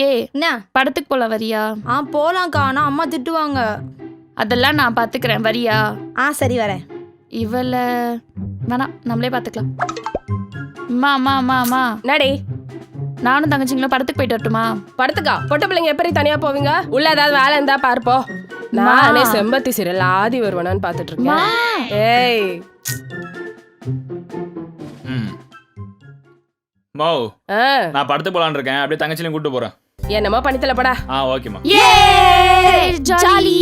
என்ன படத்துக்கு போலாம் வரியா? போலாம்க்கா. ஆனா அம்மா திட்டுவாங்க. அதெல்லாம் நான் பாத்துக்கிறேன், வரியா? சரி வரேன். இவள வேணாம், நம்மளே பாத்துக்கலாம். அம்மா அம்மா அம்மா அம்மா நடி நானும் தங்கச்சிங்களும் படத்துக்கு போயிட்டு வரட்டுமா? படத்துக்கா? பொட்ட பிள்ளைங்க எப்படி தனியா போவீங்க? உள்ள ஏதாவது வேலை இருந்தா பார்ப்போம். நானே செம்பத்தி சீரியல் ஆதி வருவானான்னு பாத்துட்டு இருக்கேன். ஏய் மௌ, நான் படத்துக்கு போலான்னு இருக்கேன். அப்படியே தங்கச்சிலையும் கூட்டு போறேன். என்னமா பண்ணித்தல படா. ஓகேமா. ஜாலி.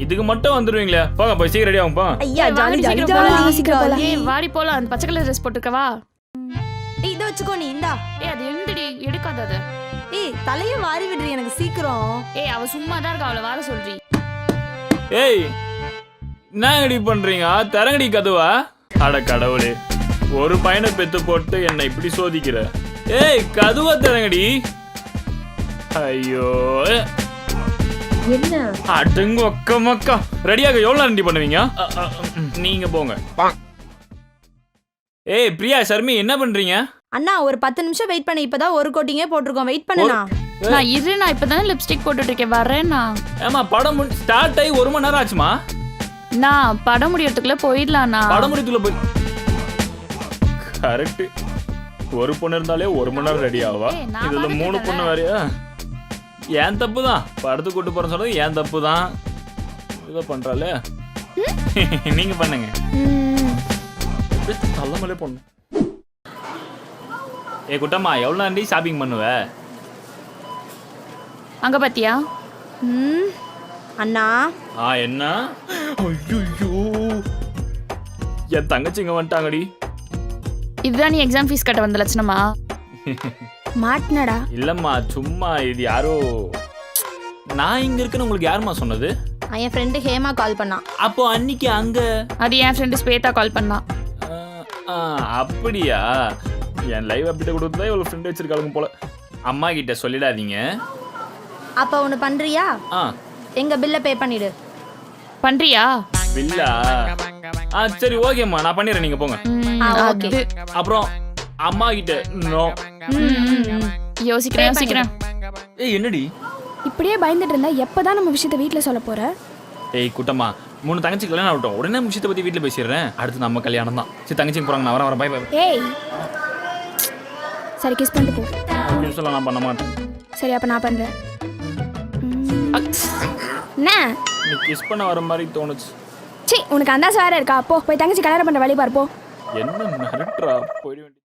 இதுக்கு மட்டும் வந்துருவீங்களா? போங்க, போய் சீக்கிரம் ரெடி ஆகும். போங்க. ஐயா ஜாலி ஜாலி ஜாலி. வாடி போலாம். அந்த பச்சை கலர் ட்ரெஸ் போட்டுக்கவா? இத வச்சுக்கோ நீ. இந்தா. அது எந்தடி எடுக்காத அத. தலைய வாரி விடுறீ எனக்கு சீக்கிரம். அவ சும்மா தான் இருக்கா, அவளை வார சொல்றீ. ஏய், என்ன ரெடி பண்றீங்க? தரங்கடி கதுவா? அட கடவுளே, ஒரு பையனை பெத்து போட்டு என்ன இப்படி சோதிக்கிற? ஏய், கதுவா தரங்கடி. ஐயோ, என்ன அடங்கு ஒக்கமக்கா. ரெடியாக எவ்வளவு ரெடி பண்ணுவீங்க? நீங்க போங்க. ஏய் பிரியா, ஷர்மி, என்ன பண்றீங்க? அண்ணா ஒரு 10 நிமிஷம் வெயிட் பண்ணு. இப்பதான் ஒரு கோட்டிங்கே போட்டுருக்கோம். வெயிட் பண்ணுண்ணா. நான் இப்பதானே லிப்ஸ்டிக் போட்டுட்டு இருக்கேன், வரேன்னா. ஏமா, படம் ஸ்டார்ட் ஆகி 1 மணி நேரம் ஆச்சுமா? நான் படம் முடியறதுக்குள்ள போயிடலாம்ண்ணா. படம் முடியறதுக்குள்ள போய் கரெக்ட். ஒரு பொண்ணு இருந்தாலே 1 மணி நேரம் ரெடி ஆவா. இதுல 3 பொண்ணு வேறையா? ஏன் தப்பு தான். படத்துக்கு கூட்டு போறேன்னு சொன்னது ஏன் தப்பு தான். இதை பண்றாளே. நீங்க பண்ணுங்க. தள்ளமலே பொண்ணு. குட்டம்மா, எவ்வளவு நாண்டி ஷாப்பிங் பண்ணுவ? அங்க பாத்தியா? அண்ணா. என்ன? ஐயோ, என் தங்கச்சிங்க வந்துட்டாங்கடி. இதுதான் நீ எக்ஸாம் ஃபீஸ் கட்ட வந்த லட்சணமா? மாட்டினடா. இல்லம்மா, சும்மா. இது யாரோ நான் இங்க இருக்குன்னு உங்களுக்கு யாருமா சொன்னது? என் ஃப்ரெண்டு ஹேமா கால் பண்ணா. அப்போ அன்னைக்கு அங்க அது என் ஃப்ரெண்டு ஸ்வேதா கால் பண்ணா. அப்படியா? என் லைவ் அப்டேட் கொடுத்தா இவ்வளவு ஃப்ரெண்ட் வச்சிருக்காளுங்க போல. அம்மா கிட்ட சொல்லிடாதீங்க. அப்ப ஒண்ணு பண்றியா? எங்க பில்ல பே பண்ணிடு. பண்றியா? பில்லா? சரி ஓகேம்மா, நான் பண்ணிடுறேன். நீங்க போங்க. ஓகே. அப்புறம் அம்மா கிட்ட நோ. யோசிக்கிறேன். என்னடி இப்படியே பயந்துட்டு இருந்தா எப்பதான் நம்ம விஷயத்தை வீட்ல சொல்ல போற? குட்டம்மா, 3 தங்கச்சி கல்யாணம் ஆகட்டும். உடனே விஷயத்தை பத்தி வீட்டுல பேசிடுறேன். அடுத்து நம்ம கல்யாணம் தான். சரி, தங்கச்சிங்க போறாங்க. நான் வரேன். பை. ஏய், சரி கிஸ் பண்ணிட்டு போ. சொல்லலாம், நான் பண்ண மாட்டேன். சரி, அப்ப நான் பண்றேன். என்ன நீ கிஸ் பண்ண வர மாதிரி தோணுச்சு. உனக்கு அந்த வேற இருக்கா? போய் தங்கச்சி கல்யாணம் பண்ற வழி பாரு. போ. என்ன மிரட்டுறா? போயிட வேண்டிய